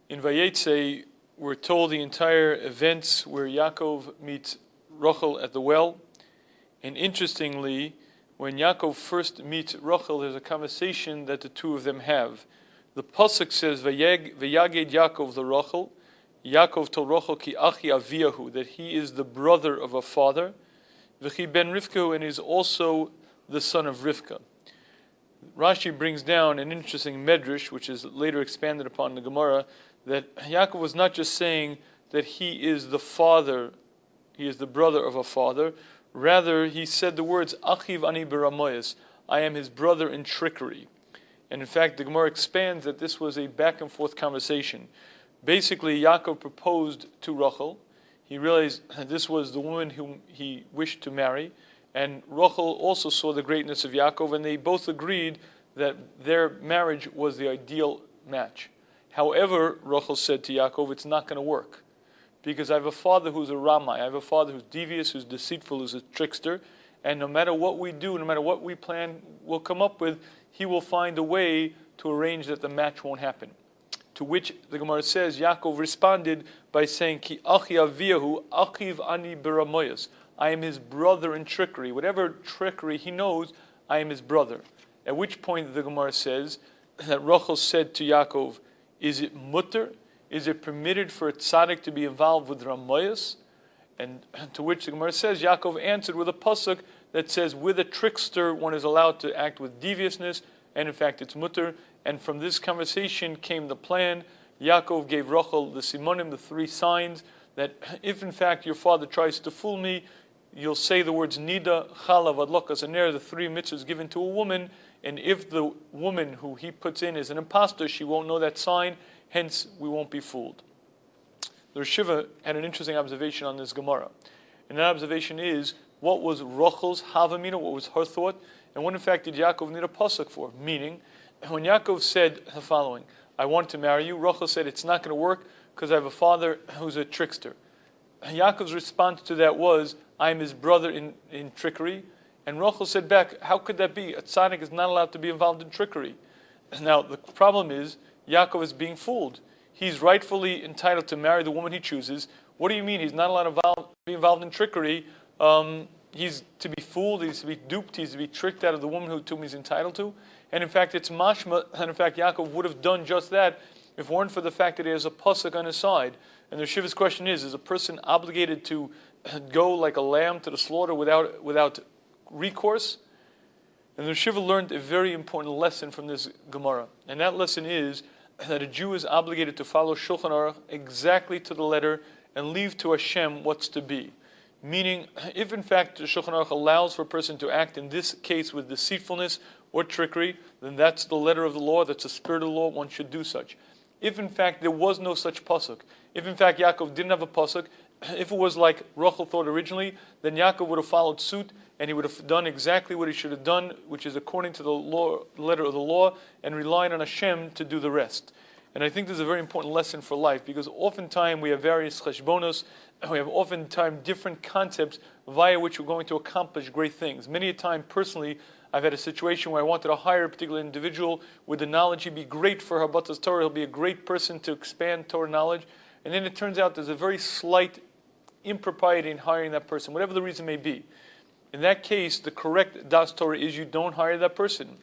In Vayeitzei, we're told the entire events where Yaakov meets Rachel at the well. And interestingly, when Yaakov first meets Rachel, there's a conversation that the two of them have. The pasuk says, "Vayaged Yaakov LaRachel." Yaakov told Rachel, "Ki achi aviyahu," that he is the brother of a father. V'chi ben Rivka, and is also the son of Rivka. Rashi brings down an interesting medrash, which is later expanded upon in the Gemara, that Yaakov was not just saying that he is the father, he is the brother of a father. Rather, he said the words, "Achiv ani beramoyas," I am his brother in trickery. And in fact, the Gemara expands that this was a back and forth conversation. Basically, Yaakov proposed to Rachel. He realized that this was the woman whom he wished to marry. And Rachel also saw the greatness of Yaakov, and they both agreed that their marriage was the ideal match. However, Rachel said to Yaakov, it's not going to work. Because I have a father who's a Ramai, I have a father who's devious, who's deceitful, who's a trickster, and no matter what we do, no matter what we plan, we'll come up with, he will find a way to arrange that the match won't happen. To which the Gemara says, Yaakov responded by saying, "Ki achi aviyahu, achiv ani beramoyas." I am his brother in trickery. Whatever trickery he knows, I am his brother. At which point the Gemara says that Rachel said to Yaakov, "Is it mutter? Is it permitted for a tzaddik to be involved with ramoyas?" And to which the Gemara says, Yaakov answered with a pasuk that says, with a trickster one is allowed to act with deviousness, and in fact it's mutter. And from this conversation came the plan. Yaakov gave Rachel the simonim, the three signs, that if in fact your father tries to fool me, you'll say the words nida, chalav, adlokas, and there are the three mitzvahs given to a woman. And if the woman who he puts in is an impostor, she won't know that sign, hence we won't be fooled. The Rosh Shiva had an interesting observation on this Gemara. And that observation is, what was Rachel's havamina, what was her thought, and what in fact did Yaakov need a pasuk for? Meaning, when Yaakov said the following, I want to marry you, Rachel said it's not going to work because I have a father who's a trickster. Yaakov's response to that was, I am his brother in trickery. And Rachel said back, how could that be? A tzaddik is not allowed to be involved in trickery. Now, the problem is, Yaakov is being fooled. He's rightfully entitled to marry the woman he chooses. What do you mean he's not allowed to be involved in trickery? He's to be fooled, he's to be duped, he's to be tricked out of the woman whom he's entitled to. And in fact, it's mashma, and in fact, Yaakov would have done just that if it weren't for the fact that he has a pasuk on his side. And the Shiva's question is a person obligated to go like a lamb to the slaughter without recourse? And the Shiva learned a very important lesson from this Gemara. And that lesson is that a Jew is obligated to follow Shulchan Aruch exactly to the letter and leave to Hashem what's to be. Meaning, if in fact the Shulchan Aruch allows for a person to act in this case with deceitfulness or trickery, then that's the letter of the law, that's the spirit of the law, one should do such. If in fact there was no such pasuk, if in fact Yaakov didn't have a pasuk, if it was like Rachel thought originally, then Yaakov would have followed suit and he would have done exactly what he should have done, which is according to the law, letter of the law, and relying on Hashem to do the rest. And I think this is a very important lesson for life, because oftentimes we have various cheshbonos, we have oftentimes different concepts via which we're going to accomplish great things. Many a time, personally, I've had a situation where I wanted to hire a particular individual with the knowledge he'd be great for Habbatas Torah, he'll be a great person to expand Torah knowledge, and then it turns out there's a very slight impropriety in hiring that person, whatever the reason may be. In that case, the correct Das Torah is you don't hire that person.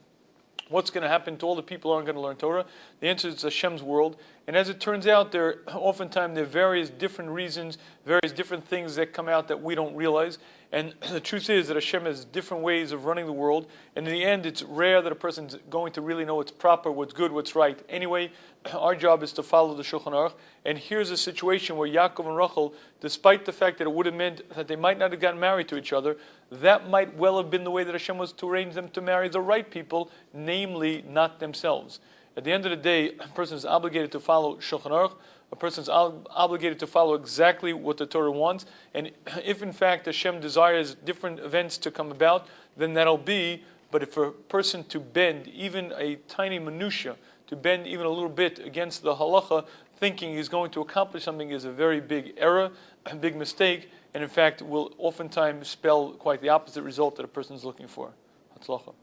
What's going to happen to all the people who aren't going to learn Torah? The answer is Hashem's world. And as it turns out, there are various different reasons, various different things that come out that we don't realize. And the truth is that Hashem has different ways of running the world. And in the end, it's rare that a person's going to really know what's proper, what's good, what's right. Anyway, our job is to follow the Shulchan Aruch. And here's a situation where Yaakov and Rachel, despite the fact that it would have meant that they might not have gotten married to each other, that might well have been the way that Hashem was to arrange them to marry the right people, namely not themselves. At the end of the day, a person is obligated to follow Shulchan Aruch. A person is obligated to follow exactly what the Torah wants. And if in fact Hashem desires different events to come about, then that'll be. But if a person to bend even a tiny minutia, to bend even a little bit against the halacha, thinking he's going to accomplish something, is a very big error, a big mistake, and in fact will oftentimes spell quite the opposite result that a person is looking for. Hatzlacha.